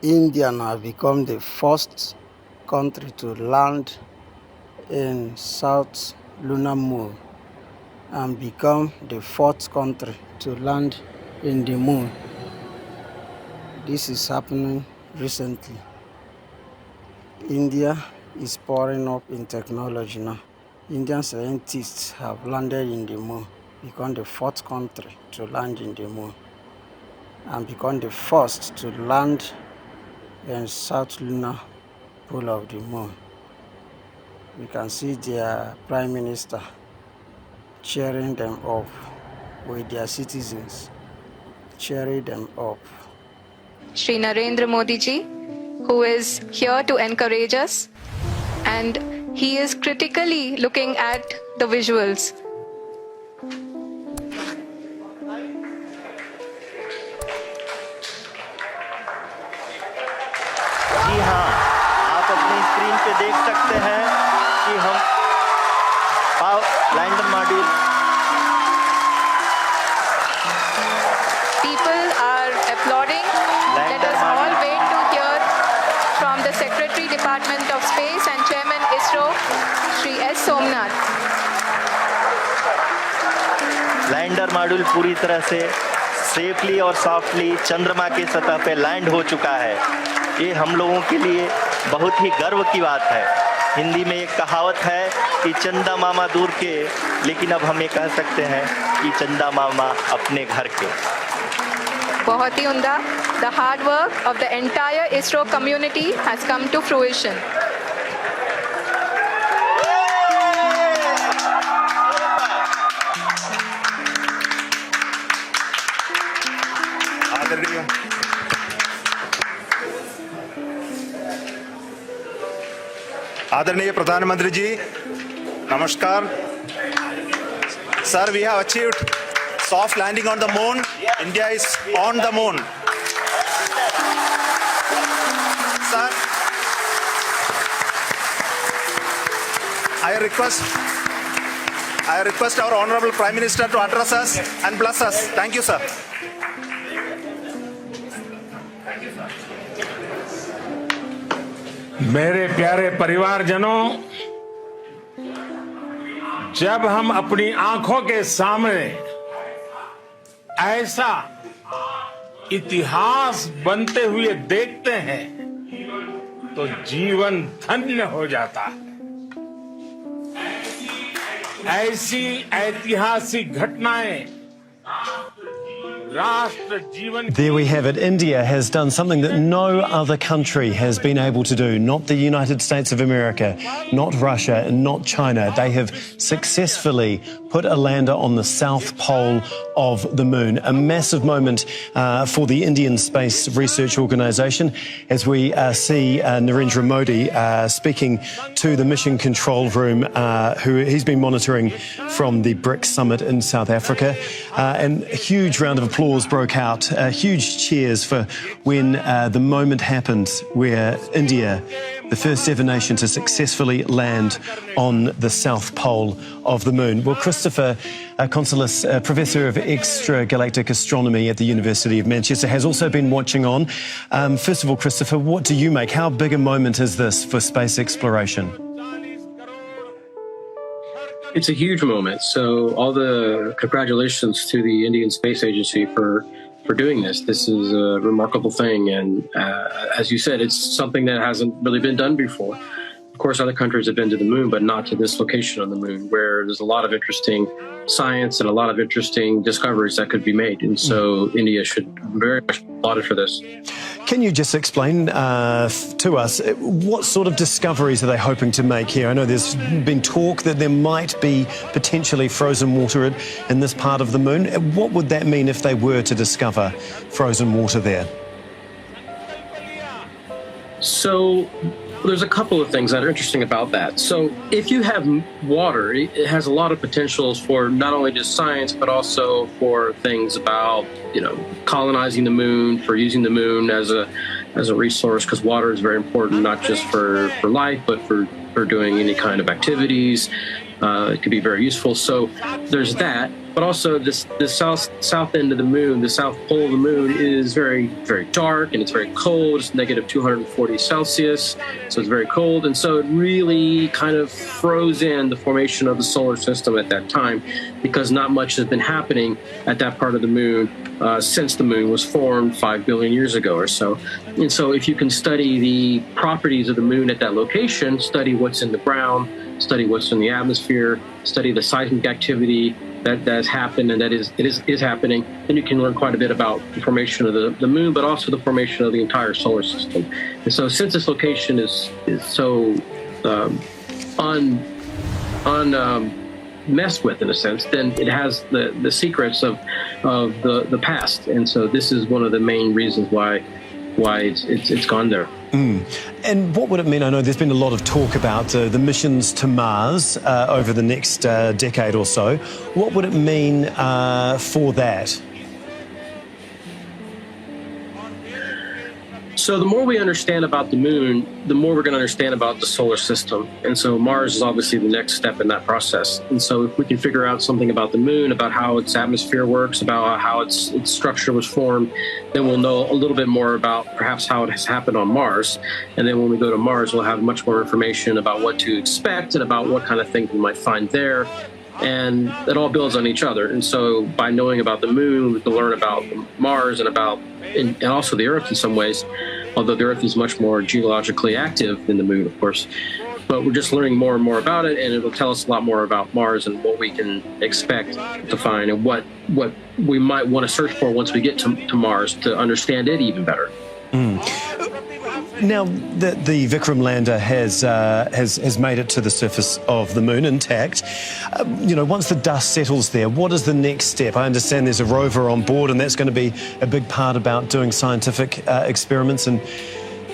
India now become the first country to land in South Lunar Moon and become the fourth country to land in the moon. This is happening recently. India is pouring up in technology now. Indian scientists have landed in the moon, become the fourth country to land in the moon, and become the first to land in South Lunar Pole of the moon. We can see their prime minister cheering them up with their citizens, cheering them up. Shri Narendra Modi ji, who is here to encourage us, and he is critically looking at the visuals. जी हाँ, आप अपनी screen पे देख सकते हैं कि हम lander module People are applauding. Let us all wait to hear from the Secretary Department of Space and Chairman ISRO, Shri S. Somnath. Lander module पूरी तरह से सेफली और सॉफ्टली चंद्रमा की सतह पे लैंड हो चुका है। ये हम लोगों के लिए बहुत ही गर्व की बात है। हिंदी में एक कहावत है कि चंदा मामा दूर के, लेकिन अब हम ये कह सकते हैं कि चंदा मामा अपने घर के। बहुत ही उम्दा. The hard work of the entire ISRO community has come to fruition. आदरणीय प्रधानमंत्री जी, नमस्कार. Sir, we have achieved soft landing on the moon. India is on the moon. Sir, I request our Honorable Prime Minister to address us and bless us. Thank you, sir. मेरे प्यारे परिवारजनों, जब हम अपनी आंखों के सामने ऐसा इतिहास बनते हुए देखते हैं तो जीवन धन्य हो जाता है। ऐसी ऐतिहासिक घटनाएं There we have it. India has done something that no other country has been able to do. Not the United States of America, not Russia, and not China. They have successfully put a lander on the south pole of the moon. A massive moment for the Indian Space Research Organisation as we see Narendra Modi speaking to the Mission Control Room, who he's been monitoring from the BRICS Summit in South Africa. And a huge round of applause broke out, huge cheers for when the moment happened where India, the first ever nation to successfully land on the south pole of the moon. Well, Christopher Consolis, Professor of Extragalactic Astronomy at the University of Manchester, has also been watching on. First of all, Christopher, what do you make? How big a moment is this for space exploration? It's a huge moment. So all the congratulations to the Indian Space Agency for doing this. This is a remarkable thing. And as you said, it's something that hasn't really been done before. Of course, other countries have been to the moon, but not to this location on the moon, where there's a lot of interesting science and a lot of interesting discoveries that could be made. And so India should very much be applauded for this. Can you just explain to us what sort of discoveries are they hoping to make here? I know there's been talk that there might be potentially frozen water in this part of the moon. What would that mean if they were to discover frozen water there? So there's a couple of things that are interesting about that. So if you have water, it has a lot of potentials for not only just science, but also for things about, colonizing the moon, for using the moon as a resource, because water is very important, not just for life, but for doing any kind of activities. It could be very useful. So there's that. but also the south end of the moon, the south pole of the moon, is very, very dark, and it's very cold. It's negative 240 Celsius, so it's very cold. And so it really kind of froze in the formation of the solar system at that time, because not much has been happening at that part of the moon since the moon was formed 5 billion years ago or so. And so if you can study the properties of the moon at that location, study what's in the ground, study what's in the atmosphere, study the seismic activity that has happened and that is happening, then you can learn quite a bit about the formation of the moon, but also the formation of the entire solar system. And so since this location is so messed with, in a sense, then it has the secrets of the past. And so this is one of the main reasons why it's gone there. And what would it mean? I know there's been a lot of talk about the missions to Mars over the next decade or so. What would it mean for that? So the more we understand about the moon, the more we're going to understand about the solar system. And so Mars is obviously the next step in that process. And so if we can figure out something about the moon, about how its atmosphere works, about how its structure was formed, then we'll know a little bit more about perhaps how it has happened on Mars. And then when we go to Mars, we'll have much more information about what to expect and about what kind of things we might find there. And it all builds on each other. And so by knowing about the moon, we can learn about Mars and also the Earth in some ways, although the Earth is much more geologically active than the moon, of course. But we're just learning more and more about it, and it will tell us a lot more about Mars and what we can expect to find and what we might want to search for once we get to Mars to understand it even better. Now, the Vikram lander has made it to the surface of the moon intact. Once the dust settles there, what is the next step? I understand there's a rover on board, and that's going to be a big part about doing scientific experiments and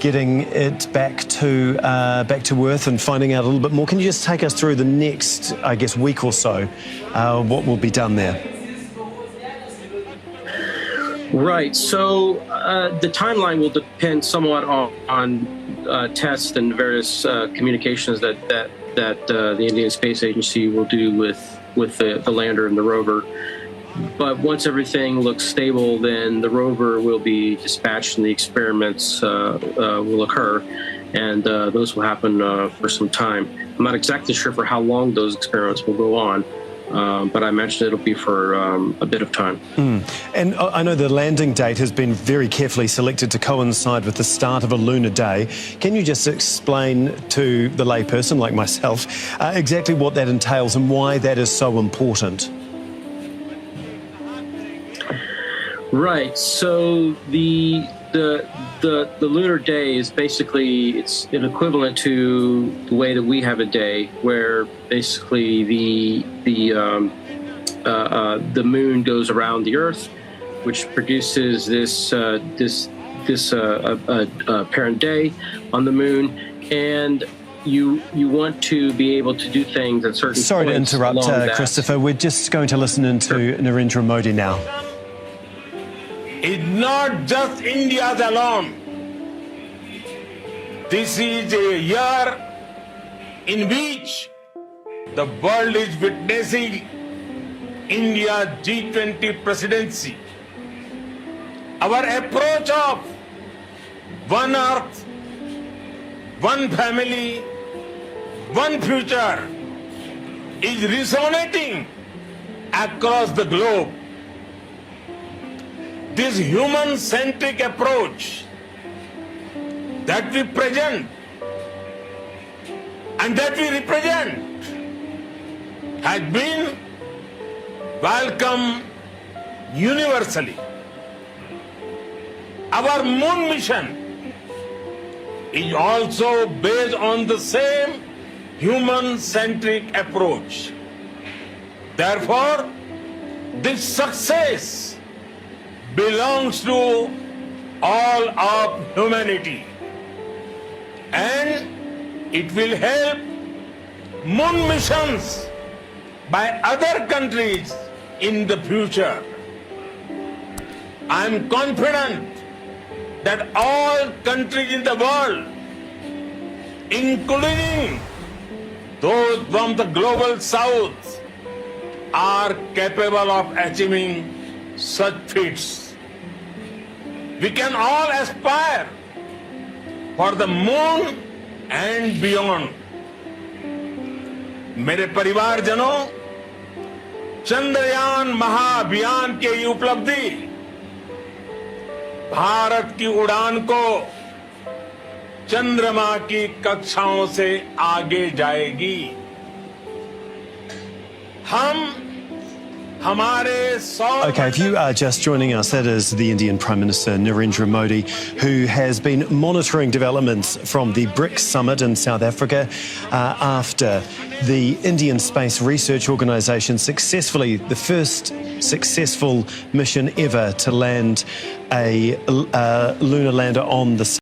getting it back to Earth and finding out a little bit more. Can you just take us through the next, I guess, week or so, what will be done there? Right. So the timeline will depend somewhat on tests and various communications that the Indian Space Agency will do with the lander and the rover. But once everything looks stable, then the rover will be dispatched and the experiments will occur. And those will happen for some time. I'm not exactly sure for how long those experiments will go on. But I imagine it'll be for a bit of time. And I know the landing date has been very carefully selected to coincide with the start of a lunar day. Can you just explain to the layperson like myself exactly what that entails and why that is so important? Right. So the lunar day is basically, it's an equivalent to the way that we have a day, where basically the moon goes around the Earth, which produces this apparent day on the moon, and you want to be able to do things at certain Sorry points. to interrupt, Christopher. We're just going to listen into Narendra Modi now. It's not just India's alone. This is a year in which the world is witnessing India's G20 presidency. Our approach of one Earth, one family, one future is resonating across the globe. This human-centric approach that we present and that we represent has been welcomed universally. Our moon mission is also based on the same human-centric approach. Therefore, this success belongs to all of humanity, and it will help moon missions by other countries in the future. I am confident that all countries in the world, including those from the global south, are capable of achieving such feats. We can all aspire for the moon and beyond. मेरे परिवारजनों, चंद्रयान महाअभियान की ये उपलब्धि भारत की उड़ान को चंद्रमा की कक्षाओं से आगे जाएगी। हम Okay, if you are just joining us, that is the Indian Prime Minister Narendra Modi, who has been monitoring developments from the BRICS summit in South Africa after the Indian Space Research Organisation successfully, the first successful mission ever to land a lunar lander on the